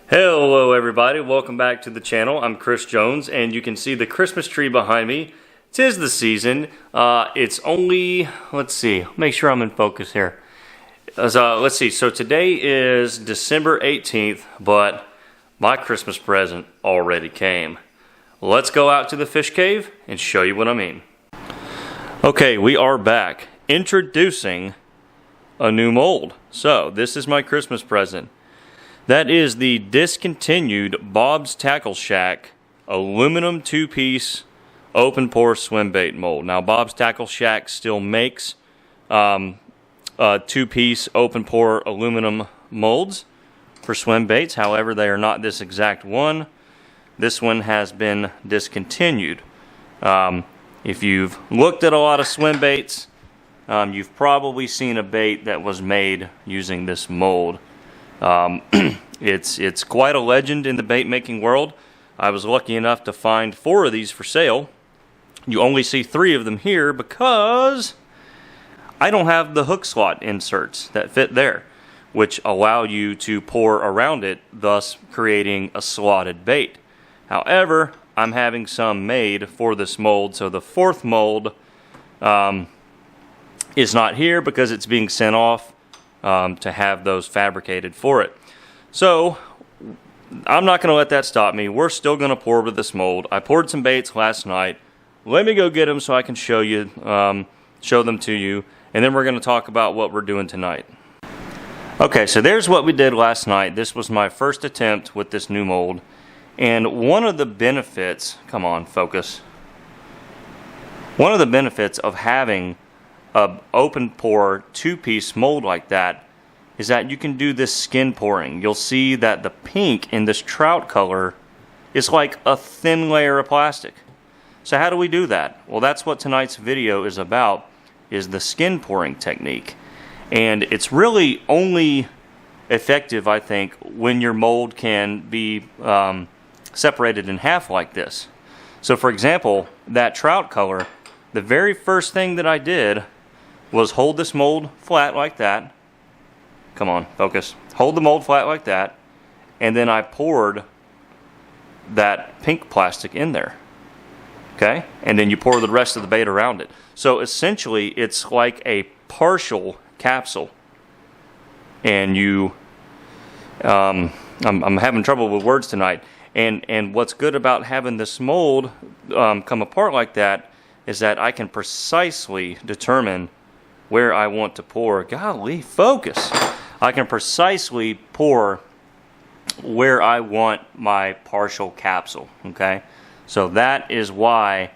Hello everybody, welcome back to the channel. I'm Chris Jones and you can see the Christmas tree behind me. 'Tis the season. It's only, let's see, make sure I'm in focus here. Let's see, so today is December 18th, but my Christmas present already came. Let's go out to the fish cave and show you what I mean. Okay, we are back. Introducing a new mold. So, this is my Christmas present. That is the discontinued Bob's Tackle Shack aluminum two-piece open pore swim bait mold. Now Bob's Tackle Shack still makes two-piece open pore aluminum molds for swim baits. However, they are not this exact one. This one has been discontinued. If you've looked at a lot of swim baits, you've probably seen a bait that was made using this mold. It's quite a legend in the bait making world. I was lucky enough to find 4 of these for sale. You only see 3 of them here because I don't have the hook slot inserts that fit there, which allow you to pour around it, thus creating a slotted bait. However, I'm having some made for this mold, so the 4th mold is not here because it's being sent off to have those fabricated for it. So I'm not going to let that stop me. We're still going to pour with this mold. I poured some baits last night. Let me go get them so I can show them to you, and then we're going to talk about what we're doing tonight. Okay, so there's what we did last night. This was my first attempt with this new mold, and one of the benefits, come on, focus. One of the benefits of having an open pore two-piece mold like that is that you can do this skin pouring. You'll see that the pink in this trout color is like a thin layer of plastic. So how do we do that? Well, that's what tonight's video is about, is the skin pouring technique. And it's really only effective, I think, when your mold can be separated in half like this. So for example, that trout color, the very first thing that I did was hold this mold flat like that. Come on, focus. Hold the mold flat like that, and then I poured that pink plastic in there. Okay? And then you pour the rest of the bait around it. So essentially, it's like a partial capsule. And you, I'm having trouble with words tonight. And what's good about having this mold come apart like that is that I can precisely determine where I want to pour. Golly, focus. I can precisely pour where I want my partial capsule, okay? So that is why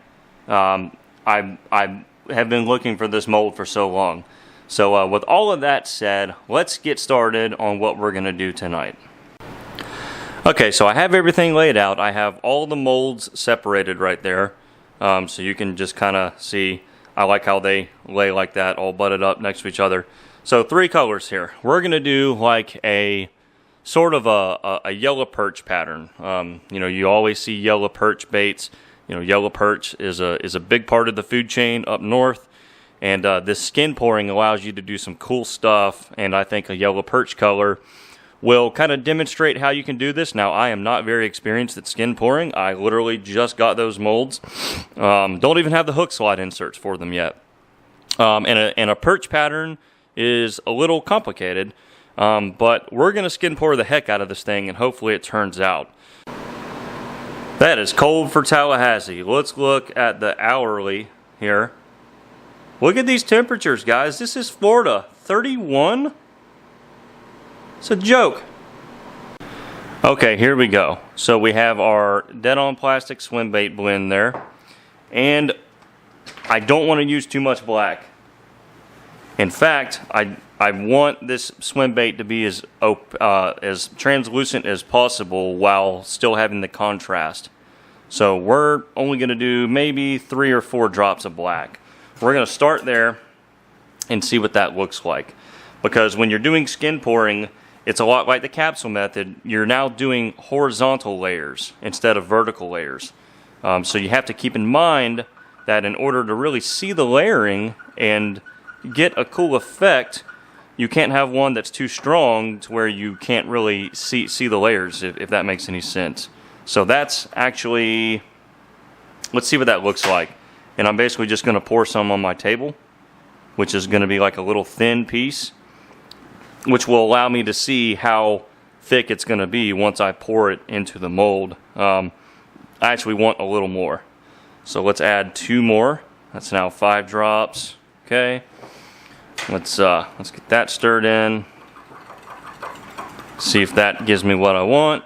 I have been looking for this mold for so long. So with all of that said, let's get started on what we're going to do tonight. Okay, so I have everything laid out. I have all the molds separated right there. So you can just kind of see. I like how they lay like that, all butted up next to each other. So 3 colors here. We're going to do like a sort of a yellow perch pattern. You know, you always see yellow perch baits. You know, yellow perch is a big part of the food chain up north. And this skin pouring allows you to do some cool stuff. And I think a yellow perch color will kind of demonstrate how you can do this. Now, I am not very experienced at skin pouring. I literally just got those molds. Don't even have the hook slot inserts for them yet. And a perch pattern is a little complicated, but we're going to skin pour the heck out of this thing, and hopefully it turns out. That is cold for Tallahassee. Let's look at the hourly here. Look at these temperatures, guys. This is Florida. 31? It's a joke. Okay, here we go. So we have our dead-on plastic swim bait blend there. And I don't want to use too much black. In fact, I want this swim bait to be as translucent as possible while still having the contrast. So we're only going to do maybe 3 or 4 drops of black. We're going to start there and see what that looks like. Because when you're doing skin pouring, it's a lot like the capsule method. You're now doing horizontal layers instead of vertical layers. So you have to keep in mind that in order to really see the layering and get a cool effect, you can't have one that's too strong to where you can't really see the layers, if that makes any sense. So that's actually, let's see what that looks like. And I'm basically just going to pour some on my table, which is going to be like a little thin piece, which will allow me to see how thick it's going to be once I pour it into the mold. I actually want a little more. So let's add 2 more. That's now 5 drops. Okay. Let's get that stirred in. See if that gives me what I want.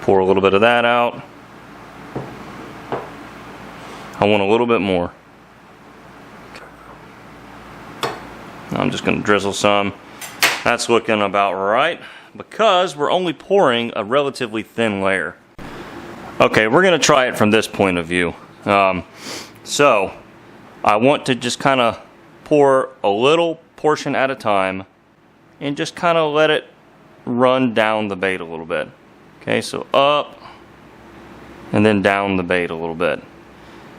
Pour a little bit of that out. I want a little bit more. I'm just going to drizzle some. That's looking about right because we're only pouring a relatively thin layer. Okay, we're going to try it from this point of view. So I want to just kind of pour a little portion at a time and just kind of let it run down the bait a little bit. Okay, so up and then down the bait a little bit.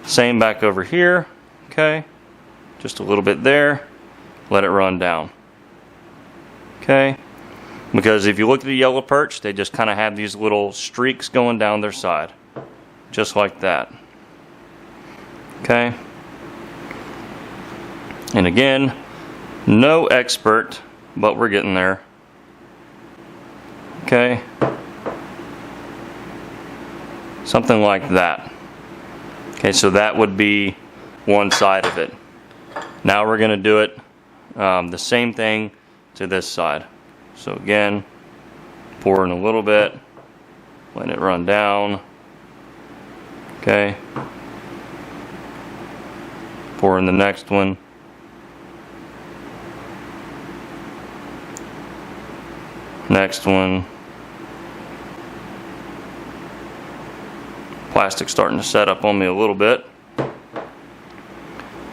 Same back over here. Okay, just a little bit there. Let it run down. Okay, because if you look at the yellow perch, they just kind of have these little streaks going down their side, just like that. Okay. And again, no expert, but we're getting there. Okay. Something like that. Okay, so that would be one side of it. Now we're going to do it the same thing to this side. So again, pour in a little bit, let it run down. Okay. Pour in the next one. Next one. Plastic's starting to set up on me a little bit.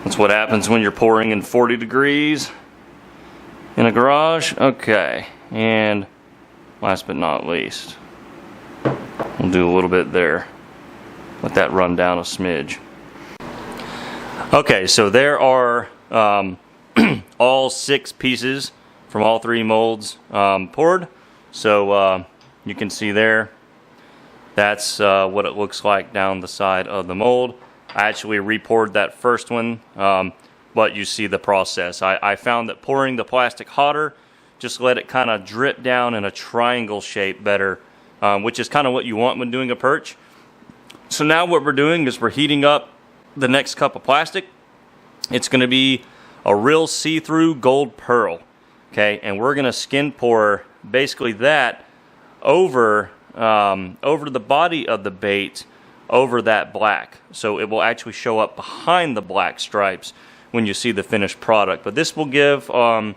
That's what happens when you're pouring in 40 degrees in a garage. Okay, and last but not least, we'll do a little bit there. Let that run down a smidge. Okay, so there are all 6 pieces from all 3 molds poured. So you can see there, that's what it looks like down the side of the mold. I actually re-poured that first one, but you see the process. I found that pouring the plastic hotter just let it kind of drip down in a triangle shape better, which is kind of what you want when doing a perch. So now what we're doing is we're heating up the next cup of plastic. It's going to be a real see-through gold pearl. Okay, and we're going to skin pour basically that over the body of the bait, over that black, so it will actually show up behind the black stripes when you see the finished product. But this will give our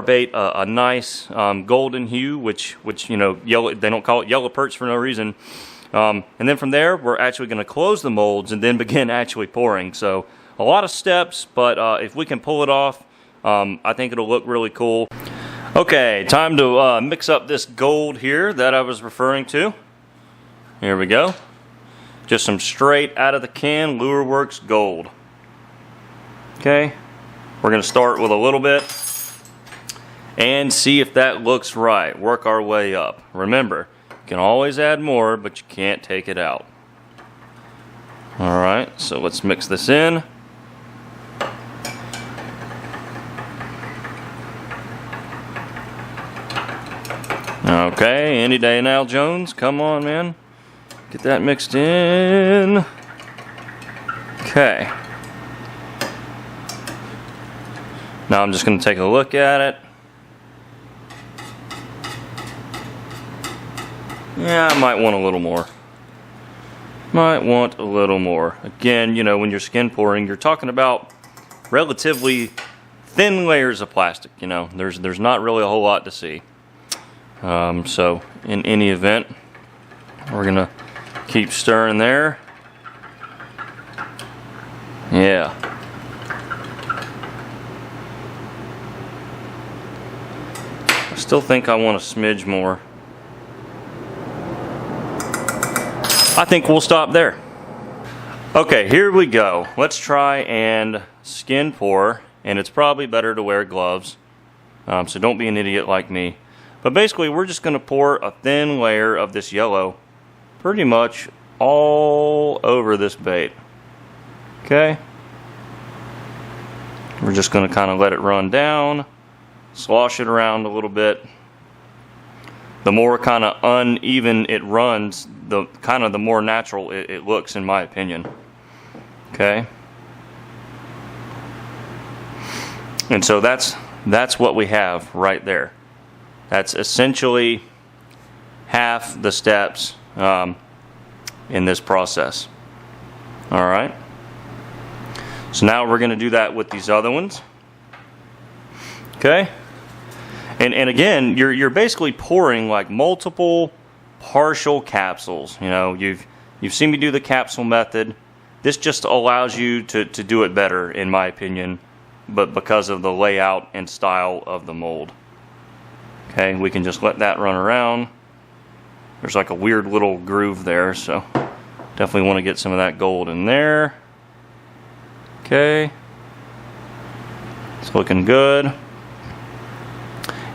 bait a nice golden hue, which you know, yellow, they don't call it yellow perch for no reason. And then from there, we're actually going to close the molds and then begin actually pouring. So a lot of steps, but if we can pull it off, I think it'll look really cool. Okay, time to mix up this gold here that I was referring to. Here we go. Just some straight out of the can LureWorks gold. Okay, we're going to start with a little bit and see if that looks right. Work our way up. Remember, you can always add more, but you can't take it out. Alright, so let's mix this in. Okay, any day now, Jones. Come on, man. Get that mixed in. Okay. Now I'm just going to take a look at it. Yeah, I might want a little more. Might want a little more. Again, you know, when you're skin pouring, you're talking about relatively thin layers of plastic. You know, there's not really a whole lot to see. So in any event, we're gonna keep stirring there. Yeah. I still think I want a smidge more. I think we'll stop there. Okay, here we go. Let's try and skin pour, and it's probably better to wear gloves So don't be an idiot like me. But basically, we're just going to pour a thin layer of this yellow pretty much all over this bait. Okay? We're just going to kind of let it run down, slosh it around a little bit. The more kind of uneven it runs, the more natural it looks, in my opinion. Okay? And so that's what we have right there. That's essentially half the steps in this process. All right. So now we're going to do that with these other ones. Okay. And again, you're basically pouring like multiple partial capsules. You know, you've seen me do the capsule method. This just allows you to do it better, in my opinion, but because of the layout and style of the mold. Okay, we can just let that run around. There's like a weird little groove there, so definitely want to get some of that gold in there. Okay, it's looking good.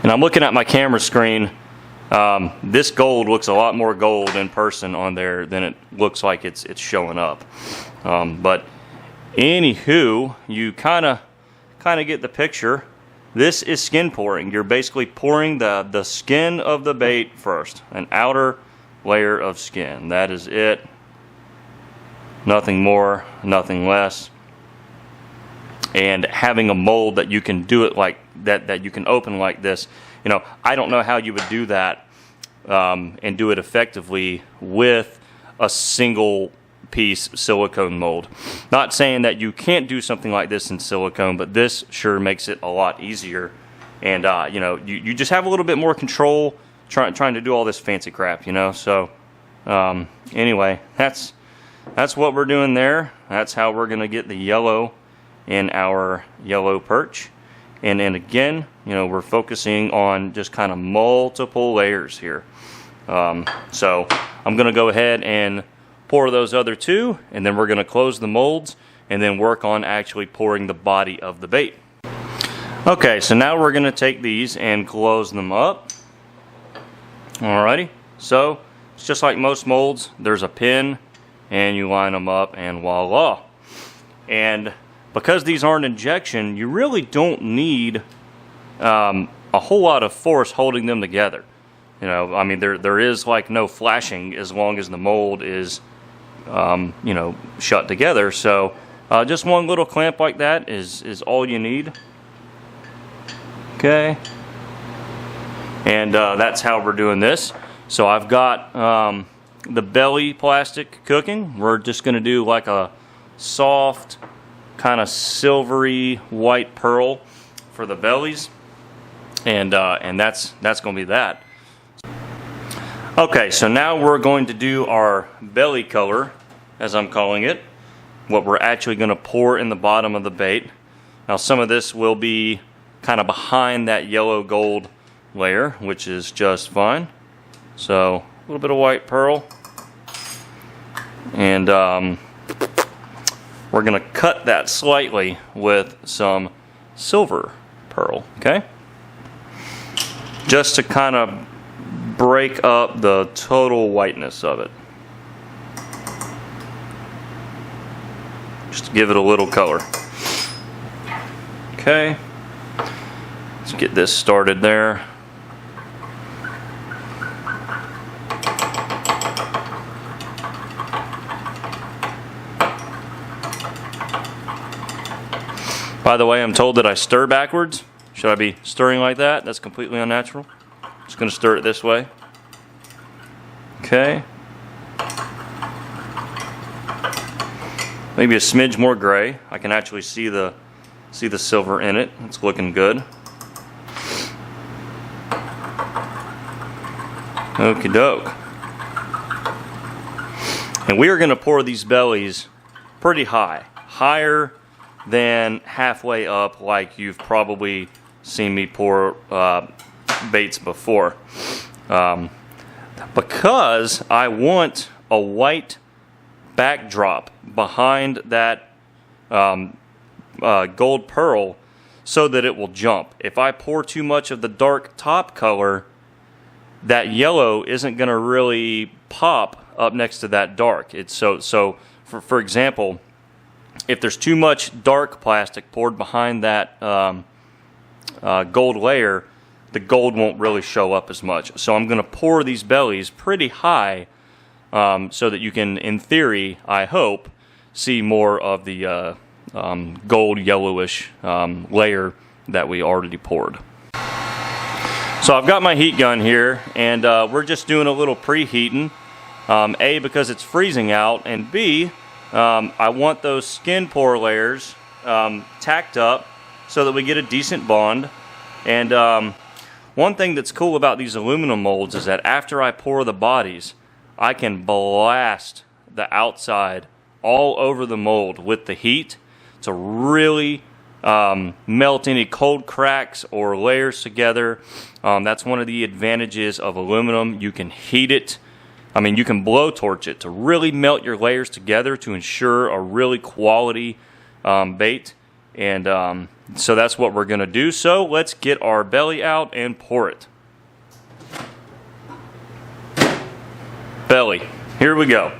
And I'm looking at my camera screen. This gold looks a lot more gold in person on there than it looks like it's showing up. But anywho, you kind of get the picture. This is skin pouring. You're basically pouring the skin of the bait first, an outer layer of skin. That is it. Nothing more, nothing less. And having a mold that you can do it like that you can open like this. You know, I don't know how you would do that and do it effectively with a single piece silicone mold. Not saying that you can't do something like this in silicone, but this sure makes it a lot easier. And you know, you just have a little bit more control trying to do all this fancy crap, you know. So anyway, that's what we're doing there. That's how we're gonna get the yellow in our yellow perch. And then again, you know, we're focusing on just kind of multiple layers here. So I'm gonna go ahead and pour those other two, and then we're going to close the molds and then work on actually pouring the body of the bait. Okay, so now we're going to take these and close them up. Alrighty, so it's just like most molds. There's a pin and you line them up and voila. And because these aren't injection, you really don't need a whole lot of force holding them together. You know, I mean, there is like no flashing as long as the mold is you know, shut together. So just one little clamp like that is all you need. Okay, and that's how we're doing this. So I've got the belly plastic cooking. We're just going to do like a soft kind of silvery white pearl for the bellies, and that's going to be that. Okay, so now we're going to do our belly color, as I'm calling it, what we're actually going to pour in the bottom of the bait. Now some of this will be kind of behind that yellow gold layer, which is just fine. So a little bit of white pearl, and we're going to cut that slightly with some silver pearl, okay? Just to kind of break up the total whiteness of it. Just to give it a little color. Okay, let's get this started there. By the way, I'm told that I stir backwards. Should I be stirring like that? That's completely unnatural. Just going to stir it this way. Okay. Maybe a smidge more gray. I can actually see the silver in it. It's looking good. Okie doke. And we are going to pour these bellies pretty high. Higher than halfway up, like you've probably seen me pour baits before, because I want a white backdrop behind that gold pearl, so that it will jump. If I pour too much of the dark top color, that yellow isn't going to really pop up next to that dark. It's so for example, if there's too much dark plastic poured behind that gold layer, the gold won't really show up as much. So I'm going to pour these bellies pretty high so that you can, in theory, I hope, see more of the gold yellowish layer that we already poured. So I've got my heat gun here, and we're just doing a little preheating. A, because it's freezing out, and B, I want those skin pour layers tacked up so that we get a decent bond. And one thing that's cool about these aluminum molds is that after I pour the bodies, I can blast the outside all over the mold with the heat to really melt any cold cracks or layers together. That's one of the advantages of aluminum. You can heat it. I mean, you can blowtorch it to really melt your layers together to ensure a really quality bait. And so that's what we're going to do. So let's get our belly out and pour it. Belly. Here we go.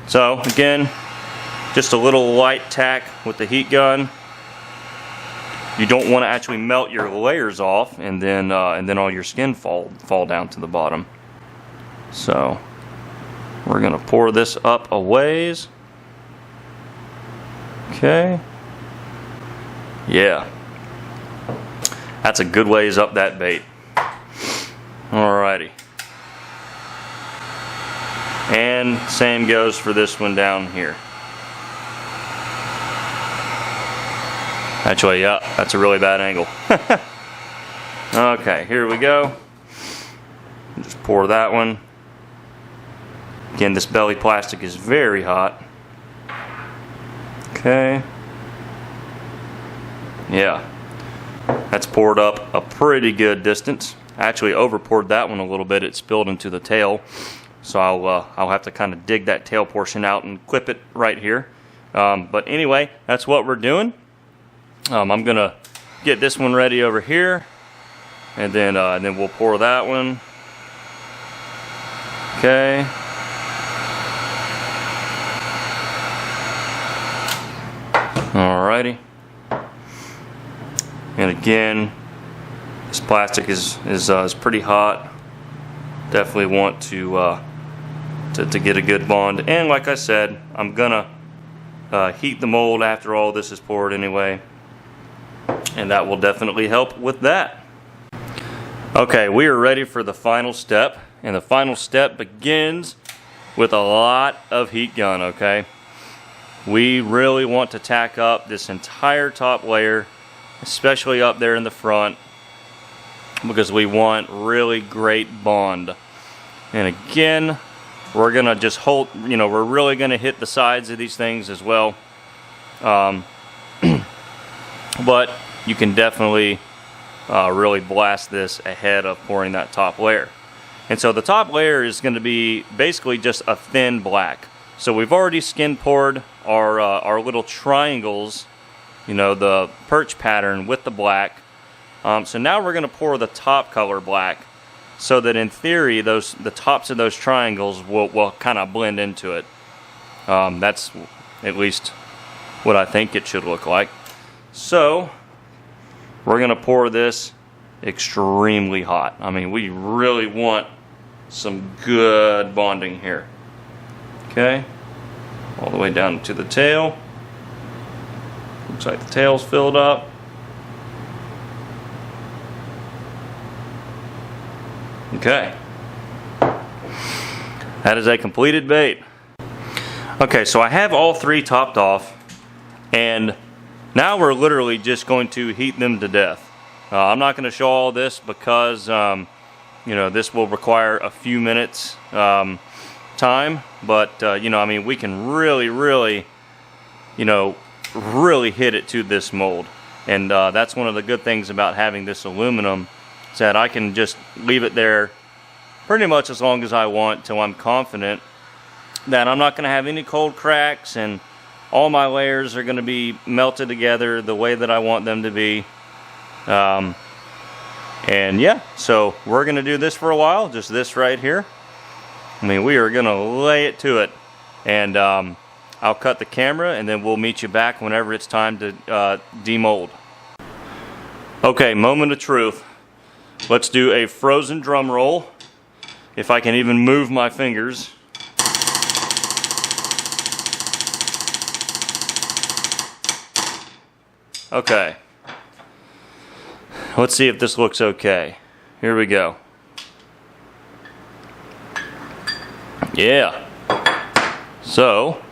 So again, just a little light tack with the heat gun. You don't want to actually melt your layers off, and then all your skin fall down to the bottom. So we're gonna pour this up a ways. Okay. Yeah. That's a good ways up that bait. Alrighty. And same goes for this one down here. Actually, yeah, that's a really bad angle. Okay, here we go. Just pour that one. Again, this belly plastic is very hot. Okay. Yeah, that's poured up a pretty good distance. I actually over poured that one a little bit. It spilled into the tail. So I'll have to kind of dig that tail portion out and clip it right here. But anyway, that's what we're doing. I'm gonna get this one ready over here, and then we'll pour that one. Okay. Alrighty. And again, this plastic is pretty hot. Definitely want to get a good bond. And like I said, I'm gonna heat the mold after all this is poured anyway. And that will definitely help with that. Okay, we are ready for the final step. And the final step begins with a lot of heat gun, okay? We really want to tack up this entire top layer, especially up there in the front, because we want really great bond. And again, we're gonna just hold, we're really gonna hit the sides of these things as well. But you can definitely really blast this ahead of pouring that top layer. And so the top layer is going to be basically just a thin black. So we've already skin poured our little triangles, the perch pattern with the black. So now we're going to pour the top color black, so that in theory the tops of those triangles will kind of blend into it. That's at least what I think it should look like. So we're going to pour this extremely hot. I mean, we really want some good bonding here. Okay, all the way down to the tail. Looks like the tail's filled up. Okay, that is a completed bait. Okay, so I have all three topped off, and now we're literally just going to heat them to death. I'm not going to show all this because this will require a few minutes time, but we can really hit it to this mold. And that's one of the good things about having this aluminum, is that I can just leave it there pretty much as long as I want till I'm confident that I'm not going to have any cold cracks and all my layers are going to be melted together the way that I want them to be. And yeah, so we're going to do this for a while, just this right here. I mean, we are going to lay it to it. And I'll cut the camera, and then we'll meet you back whenever it's time to demold. Okay, moment of truth. Let's do a frozen drum roll, if I can even move my fingers. Okay. Let's see if this looks okay. Here we go. Yeah. So,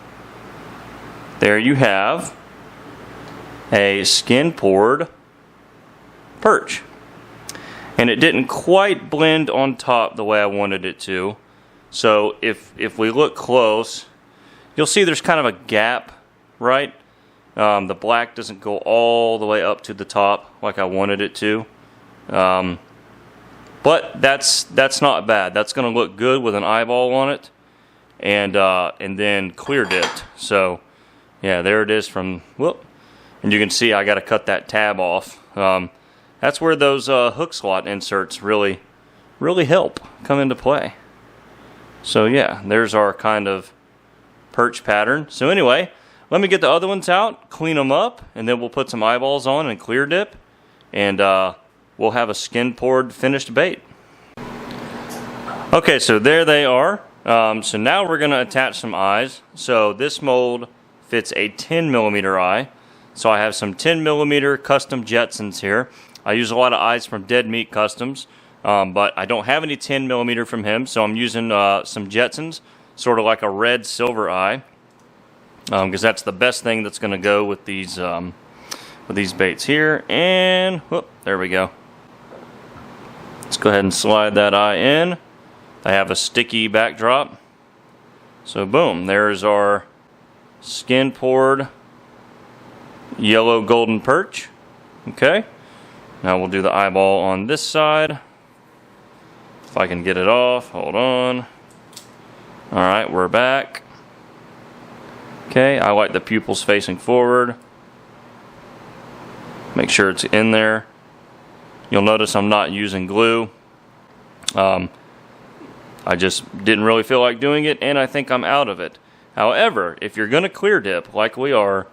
there you have a skin poured perch. And it didn't quite blend on top the way I wanted it to. So if we look close, you'll see there's kind of a gap, right? The black doesn't go all the way up to the top like I wanted it to. But that's not bad. That's going to look good with an eyeball on it. And then clear dipped. So yeah, there it is from, whoop. And you can see I got to cut that tab off. That's where those hook slot inserts really help come into play. So yeah, there's our kind of perch pattern. So anyway, let me get the other ones out, clean them up, and then we'll put some eyeballs on and clear dip, and we'll have a skin poured finished bait. Okay, so there they are. So now we're going to attach some eyes. So this mold fits a 10mm eye. So I have some 10mm custom Jetsons here. I use a lot of eyes from Dead Meat Customs, but I don't have any 10mm from him, so I'm using some Jetsons, sort of like a red silver eye, because that's the best thing that's going to go with these baits here. And whoop, there we go. Let's go ahead and slide that eye in. I have a sticky backdrop, so boom, there's our skin poured yellow golden perch. Okay. Now we'll do the eyeball on this side. If I can get it off, hold on. Alright, we're back. Okay, I like the pupils facing forward. Make sure it's in there. You'll notice I'm not using glue. I just didn't really feel like doing it, and I think I'm out of it. However, if you're going to clear dip like we are,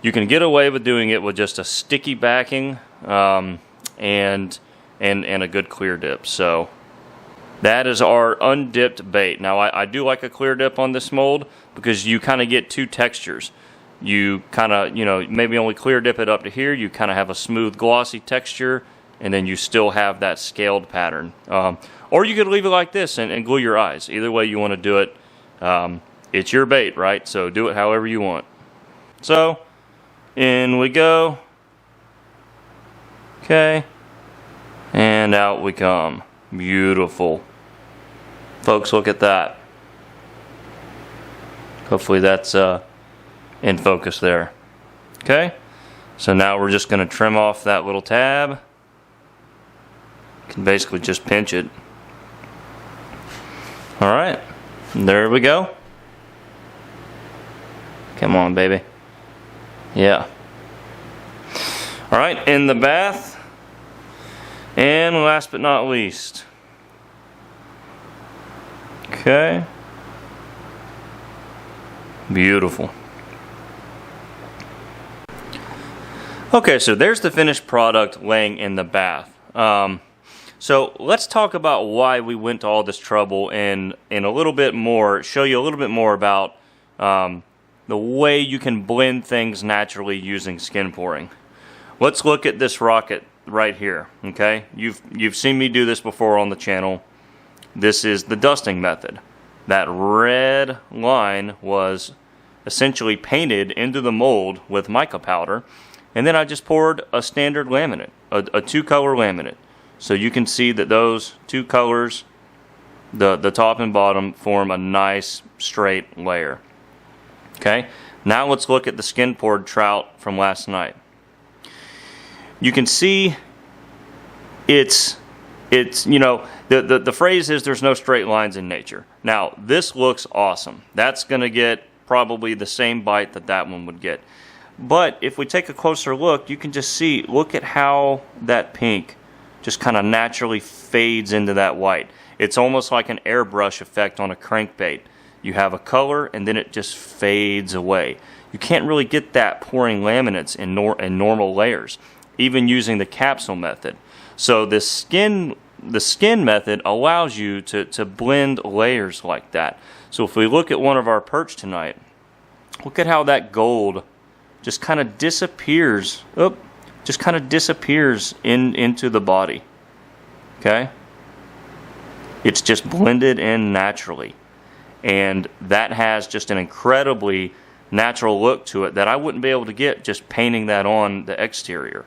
you can get away with doing it with just a sticky backing and a good clear dip. So that is our undipped bait. Now I do like a clear dip on this mold because you kind of get two textures. You kind of, maybe only clear dip it up to here. You kind of have a smooth glossy texture, and then you still have that scaled pattern. Or you could leave it like this and glue your eyes. Either way you want to do it. It's your bait, right? So do it however you want. So in we go. Okay. And out we come. Beautiful. Folks, look at that. Hopefully that's in focus there. Okay. So now we're just going to trim off that little tab. You can basically just pinch it. Alright. There we go. Come on, baby. Yeah. Alright, in the bath. And last but not least. Okay. Beautiful. Okay, so there's the finished product laying in the bath. So let's talk about why we went to all this trouble and a little bit more, show you a little bit more about the way you can blend things naturally using skin pouring. Let's look at this rocket right here. Okay, you've seen me do this before on the channel. This is the dusting method. That red line was essentially painted into the mold with mica powder, and then I just poured a standard laminate, a two-color laminate. So you can see that those two colors, the top and bottom, form a nice straight layer. Okay, now let's look at the skin poured trout from last night. You can see it's the phrase is there's no straight lines in nature. Now this looks awesome. That's gonna get probably the same bite that one would get. But if we take a closer look, you can just see, look at how that pink just kind of naturally fades into that white. It's almost like an airbrush effect on a crankbait. You have a color and then it just fades away. You can't really get that pouring laminates in normal layers, even using the capsule method. So the skin method allows you to blend layers like that. So if we look at one of our perch tonight, look at how that gold just kind of disappears. Just kind of disappears into the body. Okay? It's just blended in naturally. And that has just an incredibly natural look to it that I wouldn't be able to get just painting that on the exterior.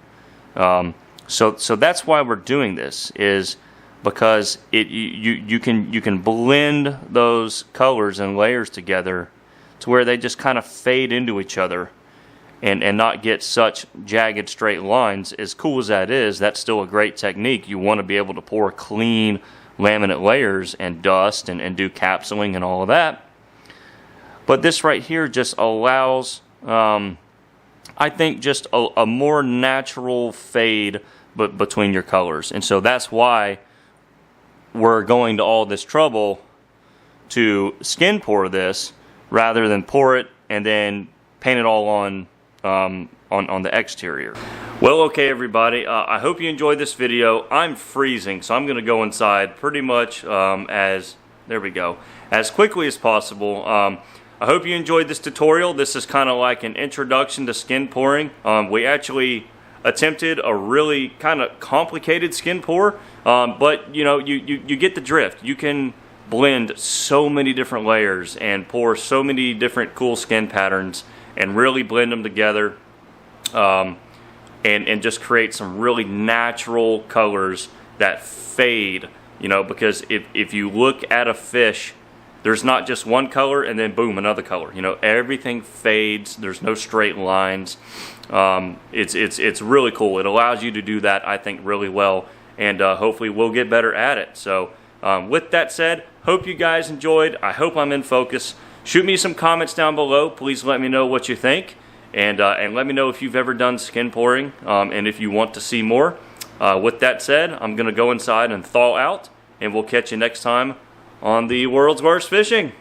So that's why we're doing this, is because you can blend those colors and layers together to where they just kind of fade into each other and not get such jagged straight lines. As cool as that is, that's still a great technique. You want to be able to pour clean laminate layers and dust and do capsuling and all of that. But this right here just allows, I think, just a more natural fade between your colors. And so that's why we're going to all this trouble to skin pour this rather than pour it and then paint it all on the exterior. Well, okay, everybody, I hope you enjoyed this video. I'm freezing, so I'm going to go inside pretty much as quickly as possible. I hope you enjoyed this tutorial. This is kind of like an introduction to skin pouring. We actually attempted a really kind of complicated skin pour, but you know, you get the drift. You can blend so many different layers and pour so many different cool skin patterns and really blend them together, and just create some really natural colors that fade, you know, because if you look at a fish, there's not just one color and then boom, another color. You know, everything fades. There's no straight lines. It's really cool. It allows you to do that, I think, really well, and hopefully we'll get better at it. So with that said, hope you guys enjoyed. I hope I'm in focus. Shoot me some comments down below. Please let me know what you think, and let me know if you've ever done skin pouring, and if you want to see more. With that said, I'm going to go inside and thaw out, and we'll catch you next time on the World's Worst Fishing.